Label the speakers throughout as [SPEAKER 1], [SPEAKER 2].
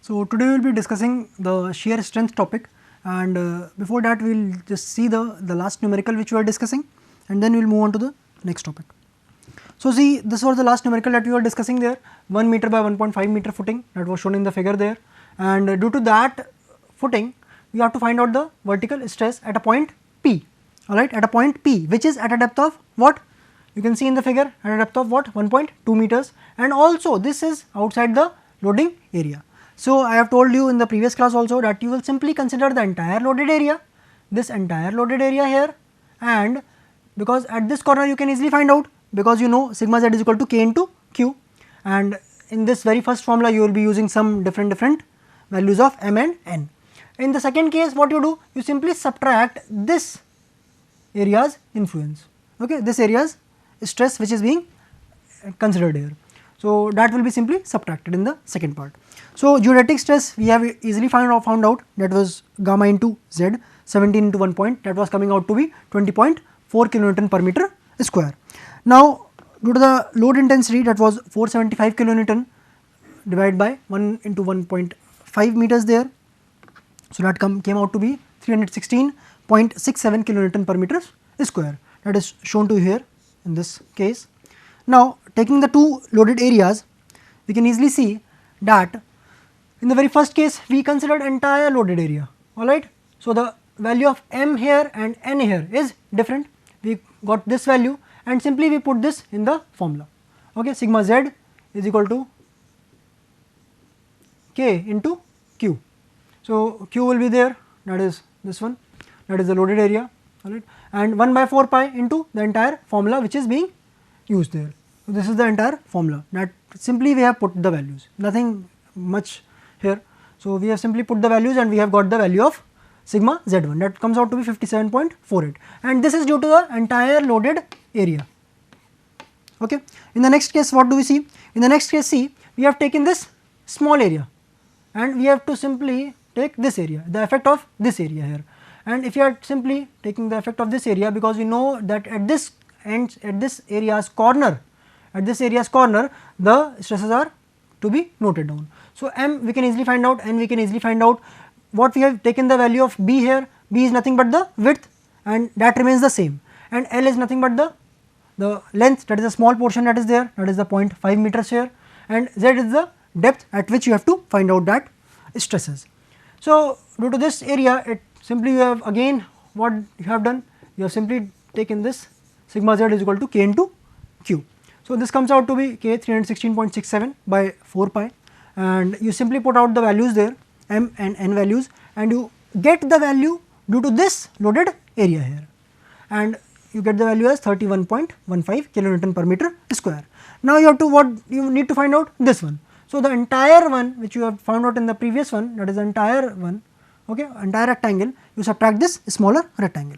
[SPEAKER 1] So today we will be discussing the shear strength topic, and before that we will just see the last numerical which we are discussing, and then we will move on to the next topic. So see, this was the last numerical that we were discussing there, 1 meter by 1.5 meter footing that was shown in the figure there, and due to that footing we have to find out the vertical stress at a point P, alright, at a point P which is at a depth of what? You can see in the figure at a depth of what? 1.2 meters, and also this is outside the loading area. So I have told you in the previous class also that you will simply consider the entire loaded area, this entire loaded area here, and because at this corner you can easily find out, because you know sigma z is equal to k into q, and in this very first formula you will be using some different values of m and n. In the second case what you do, you simply subtract this area's influence, okay, this area's stress which is being considered here. So that will be simply subtracted in the second part. So geodetic stress we have easily found out that was gamma into z, 17 into 1 point, that was coming out to be 20.4 kilonewton per meter square. Now due to the load intensity, that was 475 kilonewton divided by 1 into 1.5 meters there, so that came out to be 316.67 kilonewton per meter square, that is shown to you here in this case. Now taking the two loaded areas, we can easily see that in the very first case we considered entire loaded area, alright. So the value of m here and n here is different, we got this value and simply we put this in the formula, okay, sigma z is equal to k into q. So q will be there, that is this one, that is the loaded area, alright, and 1 by 4 pi into the entire formula which is being used there. So this is the entire formula, that simply we have put the values, nothing much here. So we have simply put the values and we have got the value of sigma z1, that comes out to be 57.48, and this is due to the entire loaded area, okay. In the next case what do we see? In the next case, see, we have taken this small area and we have to simply take this area, the effect of this area here, and if you are simply taking the effect of this area, because we know that at this end, at this area's corner, the stresses are to be noted down. So m we can easily find out, n we can easily find out. What we have taken the value of b here, b is nothing but the width and that remains the same, and l is nothing but the length, that is a small portion that is there, that is the 0.5 meters here, and z is the depth at which you have to find out that stresses. So due to this area, it simply you have again what you have done, you have simply taken this sigma z is equal to k into q. So this comes out to be k 316.67 by 4 pi, and you simply put out the values there, m and n values, and you get the value due to this loaded area here, and you get the value as 31.15 kilonewton per meter square. Now you have to you need to find out this one. So the entire one which you have found out in the previous one, that is the entire one, okay, entire rectangle, you subtract this smaller rectangle.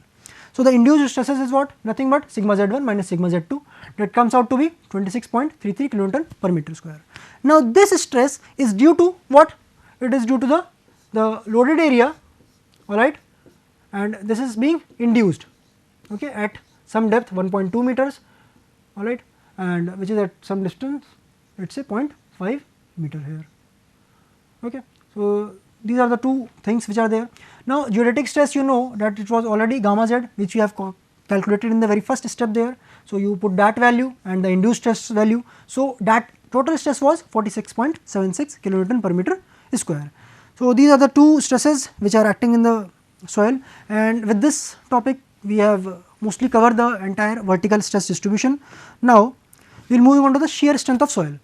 [SPEAKER 1] So the induced stresses is what? Nothing but sigma z1 minus sigma z2, that comes out to be 26.33 kilonewton per meter square. Now this stress is due to what? It is due to the loaded area, alright, and this is being induced, okay, at some depth 1.2 meters, alright, and which is at some distance, let us say 0.5 meter here, okay. So these are the two things which are there. Now geodetic stress, you know that it was already gamma z which we have calculated in the very first step there. So you put that value and the induced stress value, so that total stress was 46.76 kilonewton per meter square. So these are the two stresses which are acting in the soil, and with this topic we have mostly covered the entire vertical stress distribution. Now we will move on to the shear strength of soil.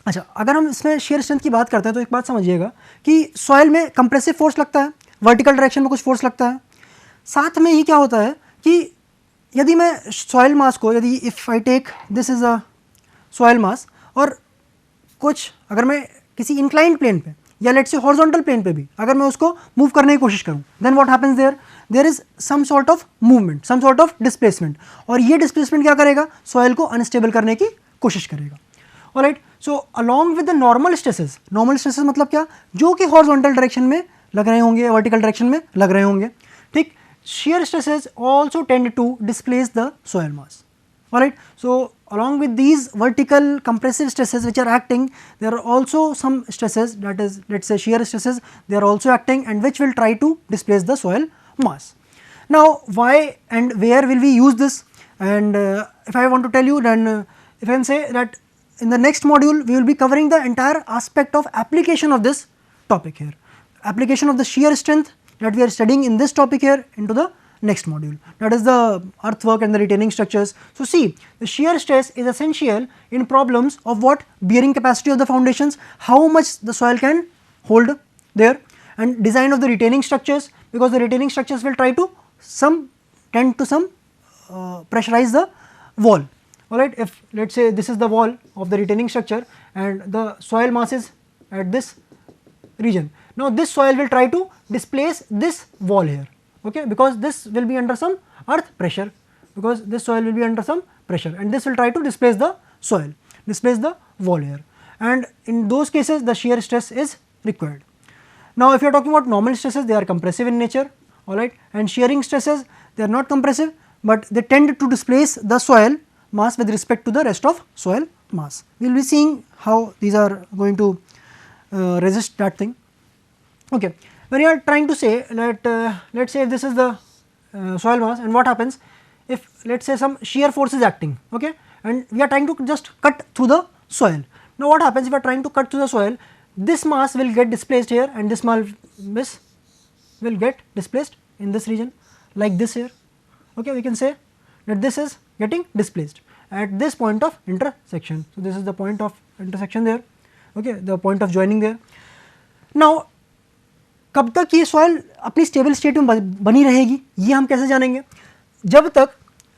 [SPEAKER 1] अच्छा, अगर हम इसमें shear strength की बात करते हैं तो एक बात समझिएगा कि सॉइल में कंप्रेसिव फोर्स लगता है, वर्टिकल डायरेक्शन में कुछ फोर्स लगता है, साथ में ही क्या होता है कि यदि मैं सॉइल मास को, यदि if I take this is a soil mass, और कुछ अगर मैं किसी इंक्लाइंड प्लेन पे या लेट्स से हॉरिजॉन्टल प्लेन पे भी अगर मैं उसको मूव करने की कोशिश करूँ, then what happens there is some sort of movement, some sort of displacement, और ये डिस्प्लेसमेंट क्या करेगा? सॉइल को अनस्टेबल करने की कोशिश करेगा, alright. So along with the normal stresses मतलब क्या? जो कि हॉरिजॉन्टल डायरेक्शन में लग रहे होंगे, वर्टिकल डायरेक्शन में लग रहे होंगे, ठीक. shear stresses also tend to displace the soil mass, alright. So along with these vertical compressive stresses which are acting, there are also some stresses, that is, let us say shear stresses, they are also acting and which will try to displace the soil mass. Now why and where will we use this, and if I want to tell you, then if I can say that in the next module we will be covering the entire aspect of application of this topic here, application of the shear strength that we are studying in this topic here into the next module, that is the earthwork and the retaining structures. So see, the shear stress is essential in problems of what, bearing capacity of the foundations, how much the soil can hold there, and design of the retaining structures, because the retaining structures will try to tend to pressurize the wall. Alright, if let us say this is the wall of the retaining structure and the soil mass is at this region. Now this soil will try to displace this wall here, okay, because this will be under some earth pressure, because this soil will be under some pressure and this will try to displace the soil, displace the wall here, and in those cases the shear stress is required. Now if you are talking about normal stresses, they are compressive in nature, alright, and shearing stresses, they are not compressive but they tend to displace the soil mass with respect to the rest of soil mass. We will be seeing how these are going to resist that thing. Okay, when you are trying to say that let us say if this is the soil mass, and what happens if let us say some shear force is acting, okay, and we are trying to just cut through the soil. Now what happens if we are trying to cut through the soil, this mass will get displaced here and this mass will get displaced in this region like this here, okay, we can say that this is getting displaced at this point of intersection. So this is the point of intersection there, okay, the point of joining there. Now कब तक ये soil अपनी stable state में बनी रहेगी, ये हम कैसे जानेंगे, जब तक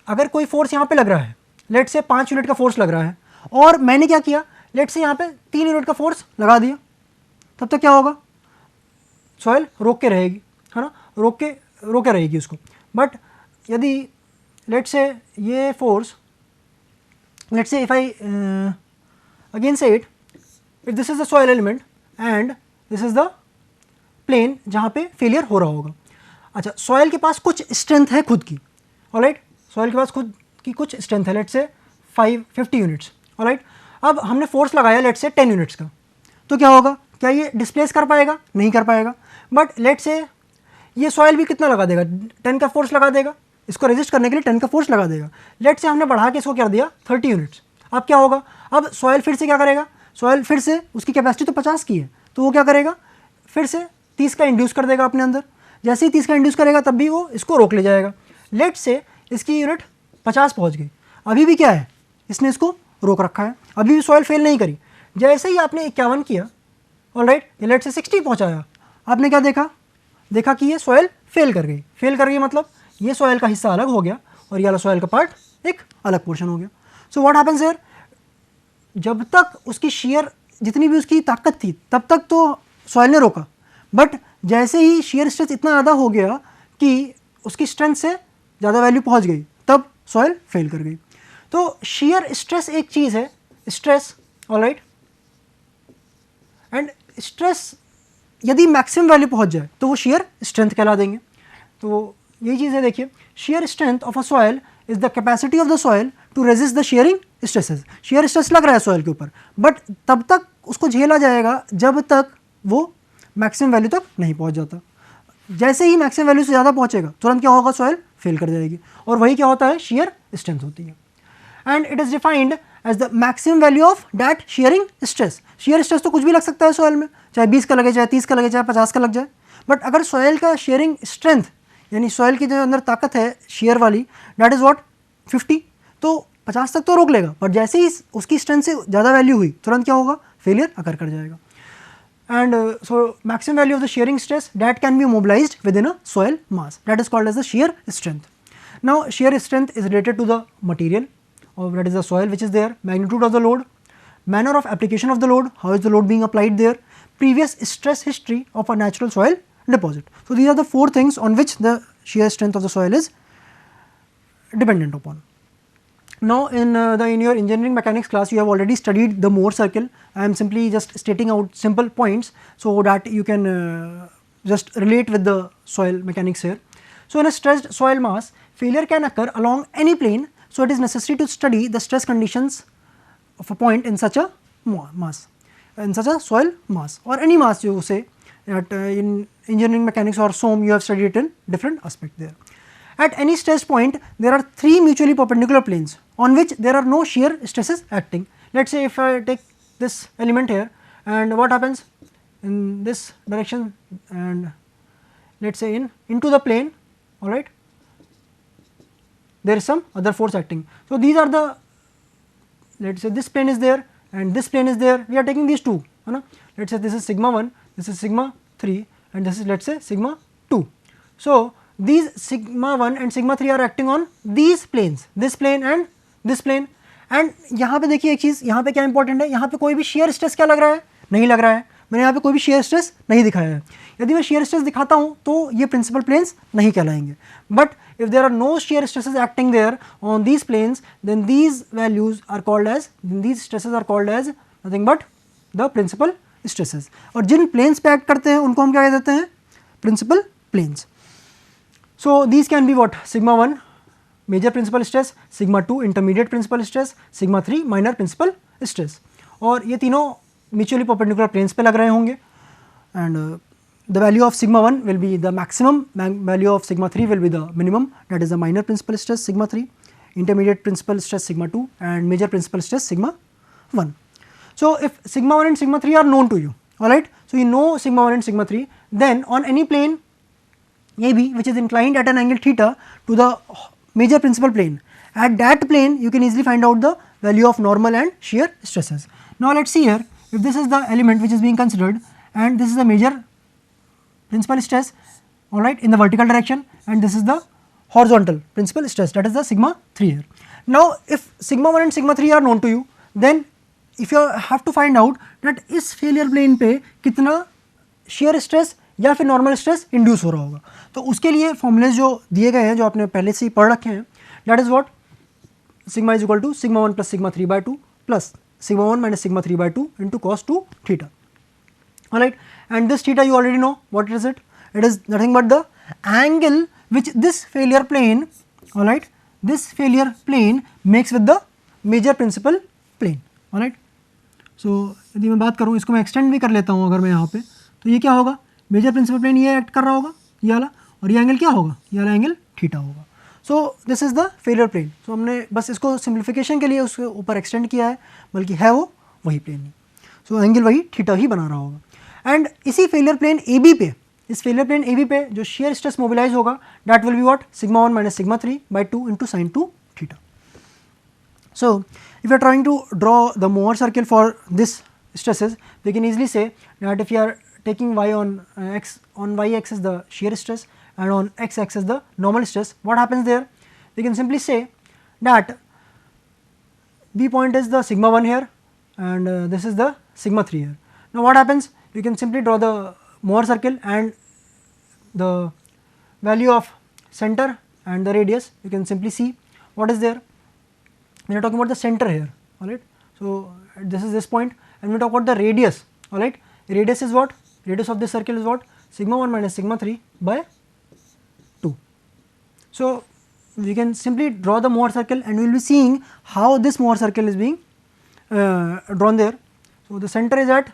[SPEAKER 1] अगर कोई फोर्स यहाँ पे लग रहा है, लेट से 5 यूनिट का फोर्स लग रहा है और मैंने क्या किया, लेट से यहाँ पे 3 यूनिट का फोर्स लगा दिया, तब तक क्या होगा, सॉइल रोक के रहेगी, है ना, रोके रहेगी उसको. बट यदि लेट से ये फोर्स, let say if I again say it, if this is the soil element and this is the plane जहाँ पे फेलियर हो रहा होगा. अच्छा, सॉइल के पास कुछ स्ट्रेंथ है खुद की, ऑलराइट, सॉइल के पास खुद की कुछ स्ट्रेंथ है, लेट से 50 यूनिट्स, ऑलराइट. अब हमने फोर्स लगाया लेट से 10 यूनिट्स का, तो क्या होगा, क्या ये डिस्प्लेस कर पाएगा, नहीं कर पाएगा. बट लेट से ये सॉइल भी कितना लगा देगा, 10 का फोर्स लगा देगा, इसको रेजिस्ट करने के लिए 10 का फोर्स लगा देगा. लेट से हमने बढ़ा के इसको कर दिया 30 यूनिट्स. अब क्या होगा, अब सॉइल फिर से क्या करेगा, सॉइल फिर से उसकी कैपेसिटी तो 50 की है, तो वो क्या करेगा, फिर से 30 का इंड्यूस कर देगा अपने अंदर. जैसे ही 30 का इंड्यूस करेगा तब भी वो इसको रोक ले जाएगा. लेट से इसकी यूनिट 50 पहुंच गई, अभी भी क्या है, इसने इसको रोक रखा है, अभी भी सॉइल फेल नहीं करी. जैसे ही आपने 51 किया, ऑलराइट, ये लेट से 60 पहुंचाया, आपने क्या देखा कि ये सॉइल फेल कर गई मतलब ये सॉइल का हिस्सा अलग हो गया और ये वाला सॉइल का पार्ट एक अलग पोर्शन हो गया. सो व्हाट हैपेंस हियर, जब तक उसकी शेयर जितनी भी उसकी ताकत थी तब तक तो सॉइल ने रोका, बट जैसे ही शेयर स्ट्रेस इतना ज़्यादा हो गया कि उसकी स्ट्रेंथ से ज़्यादा वैल्यू पहुंच गई, तब सॉइल फेल कर गई. तो शेयर स्ट्रेस एक चीज़ है, स्ट्रेस, ऑलराइट, एंड स्ट्रेस यदि मैक्सिमम वैल्यू पहुंच जाए तो वो शेयर स्ट्रेंथ कहला देंगे. तो यही चीज़ है, देखिए, shear strength of a soil is the capacity of the soil to resist the shearing stresses. Shear stress लग रहा है सॉइल के ऊपर, बट तब तक उसको झेला जाएगा जब तक वो मैक्सिमम वैल्यू तक नहीं पहुंच जाता. जैसे ही मैक्सिमम वैल्यू से ज़्यादा पहुंचेगा तुरंत क्या होगा, सॉइल फेल कर जाएगी, और वही क्या होता है, शेयर स्ट्रेंथ होती है. And it is defined as the maximum value of that shearing stress. Shear stress तो कुछ भी लग सकता है सॉइल में, चाहे 20 का लगे, चाहे 30 का लगे, चाहे 50 का लग जाए. बट अगर सॉइल का शेयरिंग स्ट्रेंथ, यानी सॉइल की जो अंदर ताकत है शेयर वाली, दैट इज़ व्हाट 50, तो 50 तक तो रोक लेगा, बट जैसे ही उसकी स्ट्रेंथ से ज़्यादा वैल्यू हुई तुरंत क्या होगा, फेलियर अकर कर जाएगा. And so maximum value of the shearing stress that can be mobilized within a soil mass, that is called as the shear strength. Now shear strength is related to the material, or that is the soil which is there, magnitude of the load, manner of application of the load, how is the load being applied there, previous stress history of a natural soil deposit. So these are the 4 things on which the shear strength of the soil is dependent upon. Now in your engineering mechanics class you have already studied the Mohr circle. I am simply just stating out simple points so that you can just relate with the soil mechanics here. So in a stressed soil mass, failure can occur along any plane So it is necessary to study the stress conditions of a point in such a mass, in such a soil mass or any mass you say that in engineering mechanics or SOM you have studied it in different aspect there. At any stress point there are 3 mutually perpendicular planes on which there are no shear stresses acting. Let us say if I take this element here and what happens in this direction and let us say into the plane, alright, there is some other force acting. So these are the, let us say this plane is there and this plane is there, we are taking these two, let us say this is sigma 1, this is sigma 3 and this is let us say sigma 2. So these sigma 1 and sigma 3 are acting on these planes, this plane and this plane. And यहाँ पे देखिए एक चीज़, यहाँ पे क्या important है, यहाँ पे कोई भी शेयर स्ट्रेस क्या लग रहा है, नहीं लग रहा है, मैंने यहाँ पे कोई भी शेयर स्ट्रेस नहीं दिखाया है. यदि मैं शेयर स्ट्रेस दिखाता हूँ तो ये प्रिंसिपल प्लेन्स नहीं कहलाएंगे. But if there are no shear stresses acting there on these planes then these values are called as, these stresses are called as nothing but the principal stresses. और जिन planes पे act करते हैं उनको हम क्या कह देते हैं, principal planes. So these can be what, sigma 1 major principal stress, sigma 2 intermediate principal stress, sigma 3 minor principal stress. और ये तीनों म्यूचुअली परपेंडिकुलर प्लेन्स पे लग रहे होंगे. And the value of sigma 1 will be the maximum, value of sigma 3 will be the minimum, that is the minor principal stress sigma 3, intermediate principal stress sigma 2 and major principal stress sigma 1. So if sigma 1 and sigma 3 are known to you, alright, so you know sigma 1 and sigma 3, then on any plane AB which is inclined at an angle theta to the major principal plane, at that plane you can easily find out the value of normal and shear stresses. Now let us see here, if this is the element which is being considered and this is the major principal stress, alright, in the vertical direction, and this is the horizontal principal stress, that is the sigma 3 here. Now if sigma 1 and sigma 3 are known to you, then if you have to find out that इस failure plane पे कितना shear stress या फिर normal stress induce हो रहा होगा, तो उसके लिए formulas जो दिए गए हैं, जो आपने पहले से ही पढ़ रखे हैं, that is what sigma is equal to sigma 1 plus sigma 3 by 2 plus sigma 1 minus sigma 3 by 2 into cos 2 theta. Alright, and this theta you already know what is it? It is nothing but the angle which this failure plane, alright, this failure plane makes with the major principal plane. Alright, so यदि मैं बात करूँ, इसको मैं extend भी कर लेता हूँ अगर मैं यहाँ पे, तो ये क्या होगा, मेजर प्रिंसिपल प्लेन ये एक्ट कर रहा होगा, ये वाला, और ये एंगल क्या होगा, ये वाला एंगल थीटा होगा. So this is the failure plane. So हमने बस इसको सिंप्लीफिकेशन के लिए उसके ऊपर एक्सटेंड किया है, बल्कि है वो वही प्लेन नहीं. सो एंगल वही थीटा ही बना रहा होगा. एंड इसी फेलियर प्लेन ए बी पे, इस फेलियर प्लेन ए बी पे जो शेयर स्ट्रेस मोबिलाइज होगा, that will be what, sigma 1 minus sigma 3 by 2 into sine 2 theta. So if you are trying to draw the Mohr circle for this stresses, we can easily say that if you are taking y on x, on y axis the shear stress and on x axis the normal stress, what happens there? We can simply say that B point is the sigma 1 here and this is the sigma 3 here. Now what happens? You can simply draw the Mohr circle and the value of center and the radius, you can simply see what is there. We are talking about the center here, alright. So this is this point, and we talk about the radius, alright. Radius is what? Radius of this circle is what? Sigma 1 minus sigma 3 by 2. So we can simply draw the Mohr circle, and we will be seeing how this Mohr circle is being drawn there. So the center is at,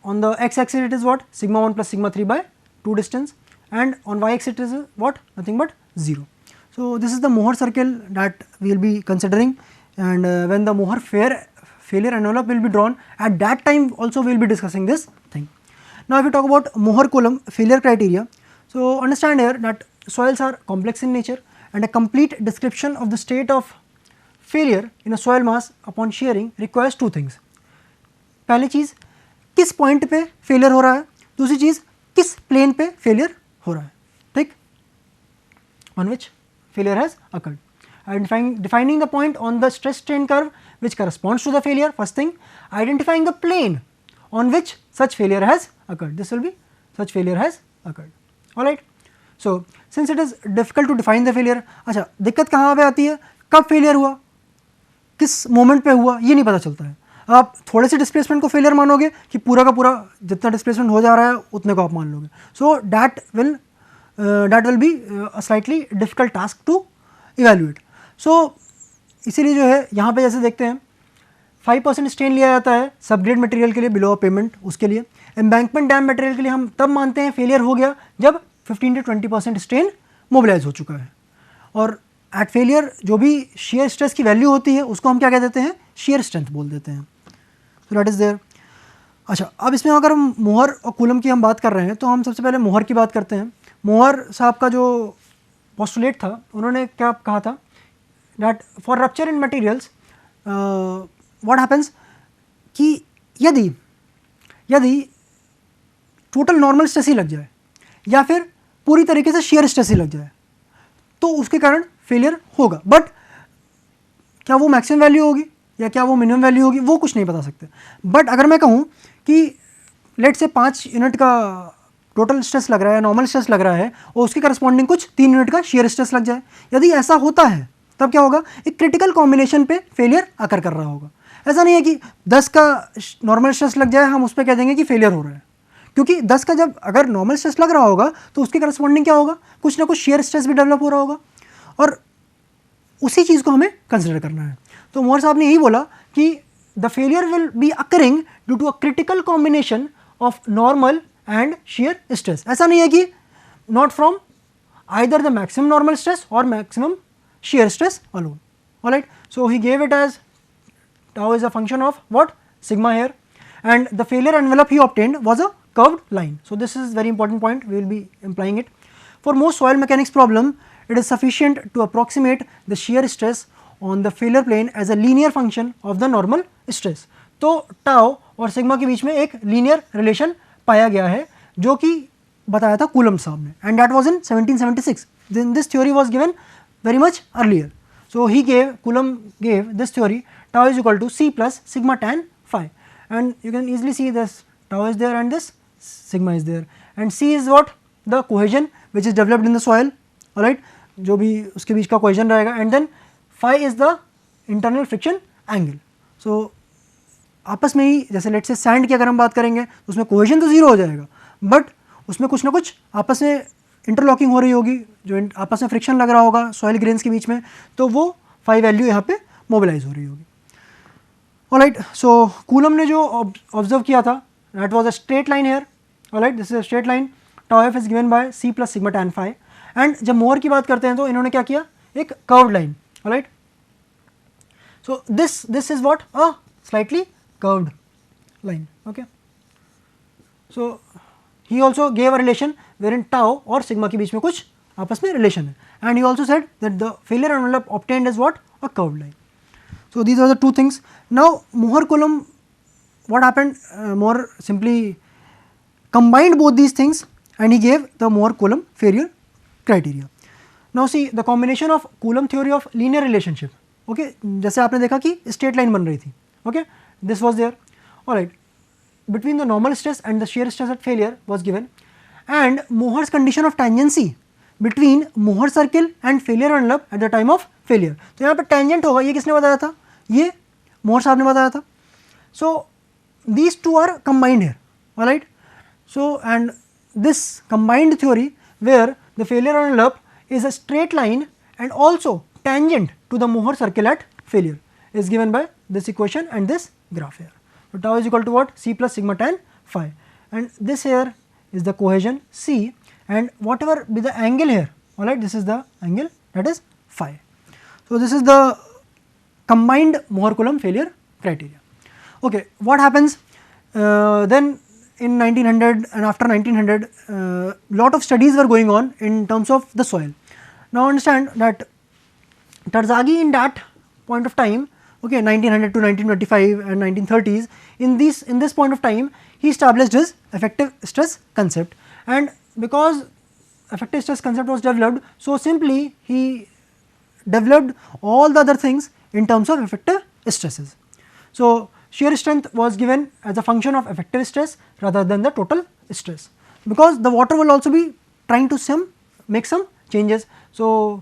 [SPEAKER 1] on the x axis it is what? Sigma 1 plus sigma 3 by 2 distance, and on y axis it is what? Nothing but 0. So this is the Mohr circle that we will be considering, and when the Mohr failure envelope will be drawn, at that time also we will be discussing this thing. Now if we talk about Mohr Coulomb failure criteria, so understand here that soils are complex in nature, and a complete description of the state of failure in a soil mass upon shearing requires two things. पहली चीज़ किस point पे failure हो रहा है, दूसरी चीज़ किस plane पे failure हो रहा है, ठीक, on which failure has occurred. And defining the point on the stress strain curve which corresponds to the failure, first thing, identifying the plane on which such failure has occurred, this will be such failure has occurred, alright. So since it is difficult to define the failure, अच्छा दिक्कत कहाँ पे आती है, कब failure हुआ, किस moment पे हुआ, ये नहीं पता चलता है. आप थोड़े से डिस्प्लेसमेंट को फेलियर मानोगे कि पूरा का पूरा जितना डिस्प्लेसमेंट हो जा रहा है उतने को आप मान लोगे. सो that will be a slightly difficult task to evaluate. सो इसीलिए जो है यहाँ पे जैसे देखते हैं 5% स्ट्रेन लिया जाता है सबग्रेड मटेरियल के लिए बिलो पेमेंट उसके लिए। एम्बैंकमेंट डैम मटेरियल के लिए हम तब मानते हैं फेलियर हो गया जब 15 to 20% स्ट्रेन मोबिलाइज हो चुका है। और एट फेलियर जो भी शेयर स्ट्रेस की वैल्यू होती है उसको हम क्या कह देते हैं, शेयर स्ट्रेंथ बोल देते हैं। So that is there. अच्छा, अब इसमें अगर हम मोहर और कूलम की हम बात कर रहे हैं तो हम सबसे पहले मोहर की बात करते हैं। मोहर साहब का जो पोस्टुलेट था, उन्होंने क्या कहा था, that for rupture in materials what happens कि यदि टोटल नॉर्मल स्ट्रेस ही लग जाए या फिर पूरी तरीके से शेयर स्ट्रेस ही लग जाए तो उसके कारण फेलियर होगा। बट क्या वो मैक्सिमम वैल्यू होगी या क्या वो मिनिमम वैल्यू होगी वो कुछ नहीं बता सकते। बट अगर मैं कहूँ कि लेट से 5 यूनिट का टोटल स्ट्रेस लग रहा है, नॉर्मल स्ट्रेस लग रहा है और उसके करस्पॉन्डिंग कुछ 3 यूनिट का शेयर स्ट्रेस लग जाए, यदि ऐसा होता है तब क्या होगा, एक क्रिटिकल कॉम्बिनेशन पे फेलियर आकर कर रहा होगा। ऐसा नहीं है कि 10 का नॉर्मल स्ट्रेस लग जाए हम उस पर कह देंगे कि फेलियर हो रहा है, क्योंकि 10 का जब अगर नॉर्मल स्ट्रेस लग रहा होगा तो उसके करस्पॉन्डिंग क्या होगा, कुछ ना कुछ शेयर स्ट्रेस भी डेवलप हो रहा होगा और उसी चीज़ को हमें कंसिडर करना है। तो मोहर साहब ने यही बोला कि the failure will be occurring due to a critical combination of normal and shear stress. ऐसा नहीं है कि not from either the maximum normal stress और maximum shear stress alone. All right, so he gave it as tau is a function of what, sigma here, and the failure envelope he obtained was a curved line. So this is very important point, we will be implying it. For most soil mechanics problem, it is sufficient to approximate the shear stress on the failure plane as a linear function of the normal stress. तो tau और sigma के बीच में एक linear relation पाया गया है जो कि बताया था कूलम साहब ने, and that was in 1776. Then this theory was given very much earlier. So Coulomb gave this theory, tau is equal to C plus sigma tan phi, and you can easily see this tau is there and this sigma is there, and C is what, the cohesion which is developed in the soil, alright, जो भी उसके बीच का cohesion रहेगा, and then phi is the internal friction angle. So आपस में ही जैसे late से sand की अगर हम बात करेंगे तो उसमें कोहेजन तो जीरो हो जाएगा, बट उसमें कुछ ना कुछ आपस में इंटरलॉकिंग हो रही होगी, जो आपस में फ्रिक्शन लग रहा होगा सॉइल ग्रेन्स के बीच में, तो वो फाई वैल्यू यहाँ पे मोबिलाइज हो रही होगी। ऑलराइट, सो कूलम ने जो ऑब्जर्व किया था, that was a straight line here. Alright, this is a straight line, tau F is given by C plus sigma tan phi. And जब मोहर की बात करते हैं तो इन्होंने क्या किया, एक curved line. Alright, so this is what, a slightly curved line. Okay, so he also gave a relation wherein tau और sigma के बीच में कुछ आपस में relation है, and he also said that the failure envelope obtained is what, a curved line. So these are the two things. Now Mohr-Coulomb, what happened, Mohr simply combined both these things and he gave the Mohr-Coulomb failure criteria. Now see the combination of Coulomb theory of linear relationship. Okay, जैसे आपने देखा कि straight line बन रही थी. Okay, this was there. Alright, between the normal stress and the shear stress at failure was given, and Mohr's condition of tangency between Mohr circle and failure envelope at the time of failure. तो यहाँ पर tangent होगा, ये किसने बताया था, ये मोहर साहब ने बताया था. So these two are combined here. Alright, so and this combined theory where the failure envelope is a straight line and also tangent to the Mohr circle at failure is given by this equation and this graph here. So tau is equal to what, C plus sigma tan phi, and this here is the cohesion C, and whatever be the angle here, alright, this is the angle, that is phi. So this is the combined Mohr-Coulomb failure criteria. Okay, what happens then in 1900 and after 1900, lot of studies were going on in terms of the soil. Now understand that Terzaghi in that point of time, okay, 1900 to 1925 and 1930s, in this point of time he established his effective stress concept, and because effective stress concept was developed, so simply he developed all the other things in terms of effective stresses. So shear strength was given as a function of effective stress rather than the total stress, because the water will also be trying to make some changes. So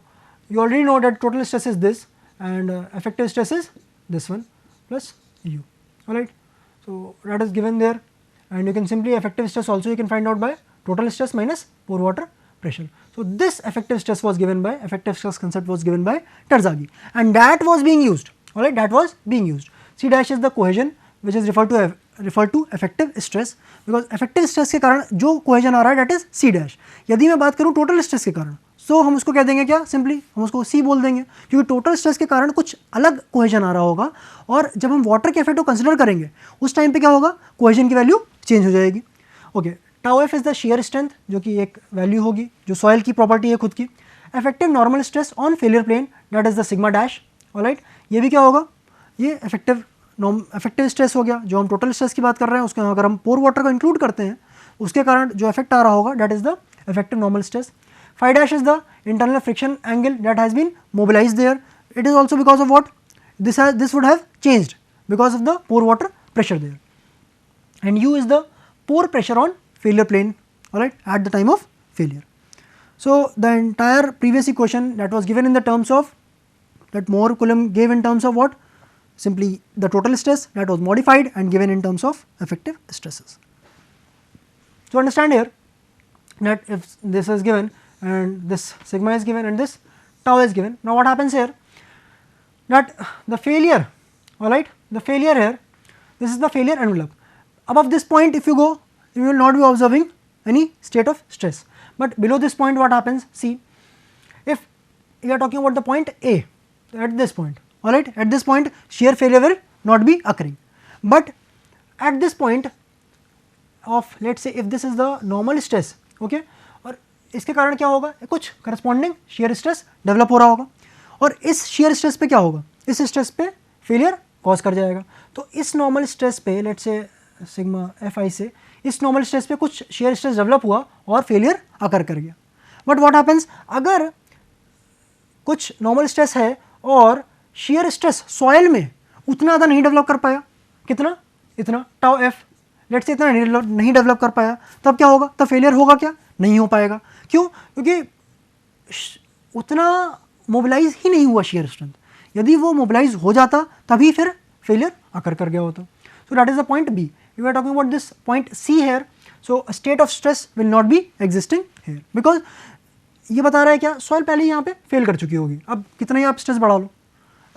[SPEAKER 1] you already know that total stress is this and effective stress is this one plus u, alright. So that is given there, and you can simply effective stress also you can find out by total stress minus pore water pressure. So this effective stress concept was given by Terzaghi, and that was being used. Alright, that was being used. C dash is the cohesion which is referred to effective stress, because effective stress के कारण जो cohesion आ रहा है that is C dash. यदि मैं बात करूँ total stress के कारण, so हम उसको कह देंगे क्या, सिंपली हम उसको C बोल देंगे, क्योंकि टोटल स्ट्रेस के कारण कुछ अलग कोहेजन आ रहा होगा, और जब हम वाटर के इफेक्ट को कंसिडर करेंगे उस टाइम पे क्या होगा, कोहेजन की वैल्यू चेंज हो जाएगी. Okay, tau F is the shear strength, जो कि एक वैल्यू होगी जो सॉइल की प्रॉपर्टी है खुद की. Effective normal stress on failure plane that is the sigma dash. Alright, ये भी क्या होगा, ये इफेक्टिव स्ट्रेस हो गया. जो हम टोटल स्ट्रेस की बात कर रहे हैं उसके अगर हम पोर वाटर को इंक्लूड करते हैं उसके कारण जो इफेक्ट आ रहा होगा that is the effective normal stress. Phi dash is the internal friction angle that has been mobilized there. It is also because of what? This would have changed because of the pore water pressure there. And U is the pore pressure on failure plane, alright, at the time of failure. So the entire previous equation that was given in the terms of, that Mohr Coulomb gave in terms of what? Simply the total stress that was modified and given in terms of effective stresses. So understand here that if this is given and this sigma is given and this tau is given. Now what happens here, that the failure, alright, the failure here, this is the failure envelope. Above this point if you go, you will not be observing any state of stress, but below this point what happens, see, if we are talking about the point A, at this point, alright, at this point shear failure will not be occurring, but at this point of, let us say, if this is the normal stress, okay, और इसके कारण क्या होगा, कुछ corresponding shear stress develop हो रहा होगा, और इस शेयर स्ट्रेस पे क्या होगा, इस स्ट्रेस पे फेलियर कॉज कर जाएगा. तो इस नॉर्मल स्ट्रेस पे, let's say sigma F I से, इस नॉर्मल स्ट्रेस पे कुछ शेयर स्ट्रेस डेवलप हुआ और फेलियर अकर कर गया. बट व्हाट हैपेंस, अगर कुछ नॉर्मल स्ट्रेस है और शेयर स्ट्रेस सॉइल में उतना ज़्यादा नहीं डेवलप कर पाया, कितना, इतना टाउ एफ, लेट्स से इतना नहीं डेवलप कर पाया, तब क्या होगा, तब फेलियर होगा क्या, नहीं हो पाएगा. क्यों, क्योंकि उतना मोबिलाइज ही नहीं हुआ शेयर स्ट्रेंथ. यदि वो मोबिलाइज हो जाता तभी फिर फेलियर अकर कर गया होता. So that is the point B. We are talking about this point C here. So state of stress will not be existing here, because ये बता रहा है क्या, सॉइल पहले ही यहाँ पे फेल कर चुकी होगी. अब कितना ही आप स्ट्रेस बढ़ा लो,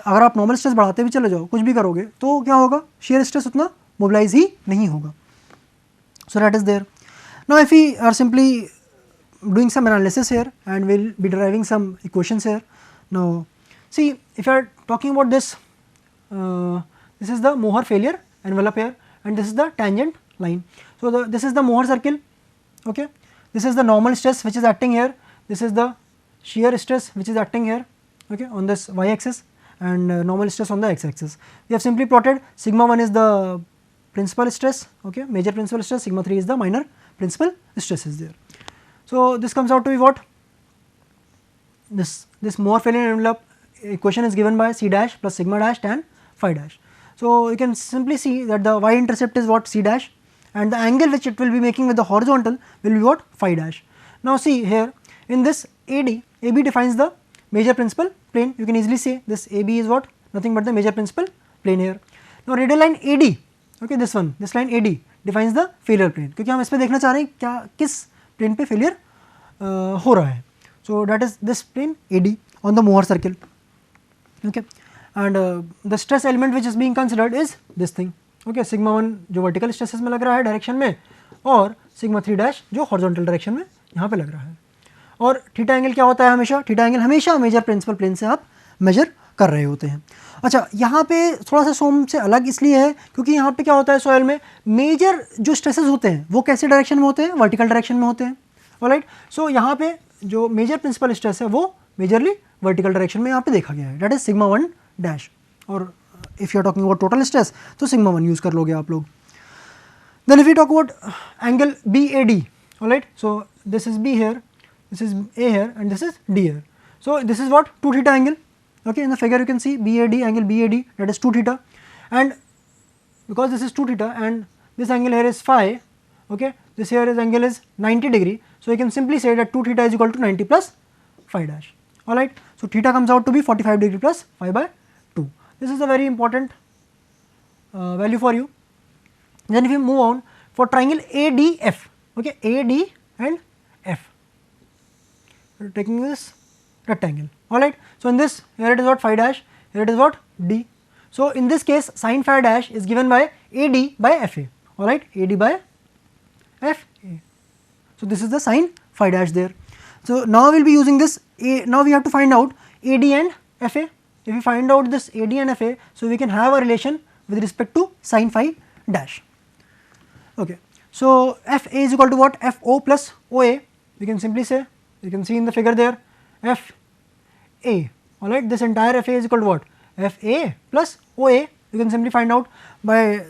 [SPEAKER 1] अगर आप नॉर्मल स्ट्रेस बढ़ाते भी चले जाओ, कुछ भी करोगे तो क्या होगा, शेयर स्ट्रेस उतना मोबिलाइज ही नहीं होगा. So that is there. Now if we are simply doing some analysis here and we will be deriving some equations here. Now see, if you are talking about this, this is the Mohr failure envelope here and this is the tangent line. So this is the Mohr circle, okay, this is the normal stress which is acting here, this is the shear stress which is acting here, okay, on this y axis, and normal stress on the x axis. We have simply plotted sigma 1 is the principal stress, okay, major principal stress, sigma 3 is the minor principal stress is there. So this comes out to be what, this Mohr failure envelope equation is given by C dash plus sigma dash tan phi dash. So you can simply see that the y intercept is what, C dash, and the angle which it will be making with the horizontal will be what, phi dash. Now see here in this AD, AB defines the major principal plane. You can easily say this AB is what, nothing but the major principal plane here. Now radial line AD, okay, this one, this line AD defines the failure plane, क्योंकि हम इस पे देखना चाह रहे हैं क्या, किस प्लेन पे फेलियर हो रहा है. So that is this plane AD on the Mohr circle, okay, and the stress element which is being considered is this thing, okay, sigma 1 जो वर्टिकल स्ट्रेसेस में लग रहा है डायरेक्शन में, और सिग्मा 3 डैश जो हॉरिजॉन्टल डायरेक्शन में यहाँ पे लग रहा है. और थीटा एंगल क्या होता है, हमेशा थीटा एंगल हमेशा मेजर प्रिंसिपल प्लेन से आप मेजर कर रहे होते हैं. अच्छा, यहाँ पे थोड़ा सा सोम से अलग इसलिए है क्योंकि यहाँ पे क्या होता है, सॉइल में मेजर जो स्ट्रेसेस होते हैं वो कैसे डायरेक्शन में होते हैं, वर्टिकल डायरेक्शन में होते हैं. ऑलराइट, सो यहाँ पे जो मेजर प्रिंसिपल स्ट्रेस है वो मेजरली वर्टिकल डायरेक्शन में यहाँ पे देखा गया है, दैट इज सिग्मा 1 डैश. और if you are talking about total stress तो सिग्मा 1 यूज़ कर लोगे आप लोग. Then if you talk about angle BAD, alright, so this is B here, this is A here and this is D here. So this is what, 2 theta angle, okay, in the figure you can see BAD, angle BAD, that is 2 theta, and because this is 2 theta and this angle here is phi, okay, this here is angle is 90 degree, so you can simply say that 2 theta is equal to 90 plus phi dash. Alright, so theta comes out to be 45 degree plus phi by 2. This is a very important value for you. Then if you move on for triangle ADF, okay, AD and F, taking this rectangle, alright. So, in this here it is what phi dash, here it is what d. So, in this case sin phi dash is given by AD by FA, alright, AD by FA. So, this is the sin phi dash there. So, now we will be using this now we have to find out AD and FA. If we find out this AD and FA, so we can have a relation with respect to sin phi dash. Okay. So, FA is equal to what? FO plus OA, we can simply say, you can see in the figure there, FA, alright, this entire FA is equal to what? FA plus OA, you can simply find out by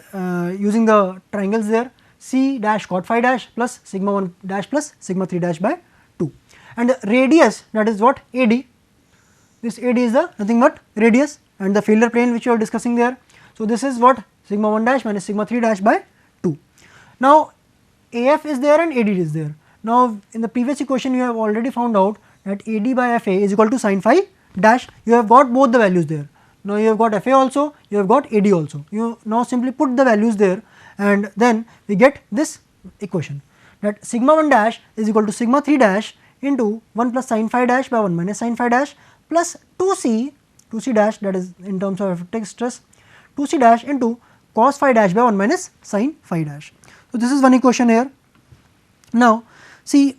[SPEAKER 1] using the triangles there, C dash cot phi dash plus sigma 1 dash plus sigma 3 dash by 2, and the radius, that is what? AD, this AD is the nothing but radius and the failure plane which you are discussing there. So, this is what? Sigma 1 dash minus sigma 3 dash by 2. Now, AF is there and AD is there. Now, in the previous equation you have already found out that AD by FA is equal to sin phi dash, you have got both the values there. Now, you have got FA also, you have got AD also. You now simply put the values there and then we get this equation, that sigma 1 dash is equal to sigma 3 dash into 1 plus sin phi dash by 1 minus sin phi dash plus 2c dash, that is in terms of effective stress, 2c dash into cos phi dash by 1 minus sin phi dash. So, this is one equation here. Now, see,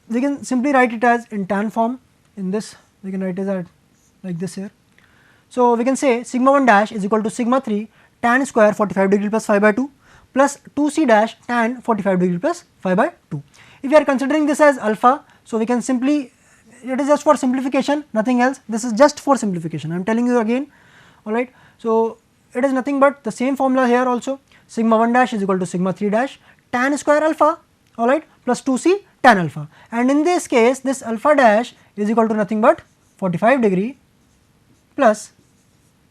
[SPEAKER 1] we can simply write it as in tan form. In this we can write it as like this here. So, we can say sigma 1 dash is equal to sigma 3 tan square 45 degree plus phi by 2 plus 2c dash tan 45 degree plus phi by 2. If we are considering this as alpha, so we can simply, it is just for simplification, nothing else, this is just for simplification, I am telling you again, alright. So, it is nothing but the same formula here also, sigma 1 dash is equal to sigma 3 dash tan square alpha, alright, plus 2c tan alpha, and in this case this alpha dash is equal to nothing but 45 degree plus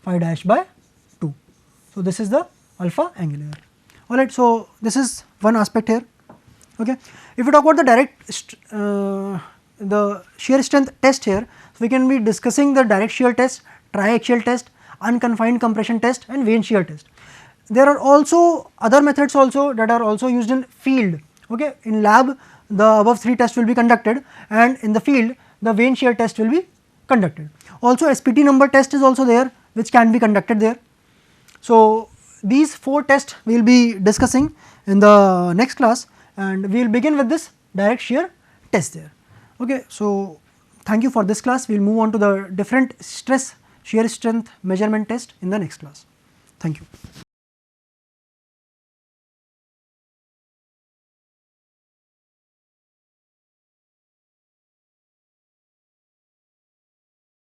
[SPEAKER 1] phi dash by 2. So, this is the alpha angle here, alright. So, this is one aspect here. Okay. If we talk about the direct the shear strength test here, so we can be discussing the direct shear test, triaxial test, unconfined compression test and vane shear test. There are also other methods also that are also used in field. Okay. In lab the above 3 tests will be conducted and in the field the vane shear test will be conducted. Also SPT number test is also there which can be conducted there. So, these 4 tests we will be discussing in the next class and we will begin with this direct shear test there. Okay. So, thank you for this class. We will move on to the different stress shear strength measurement test in the next class. Thank you.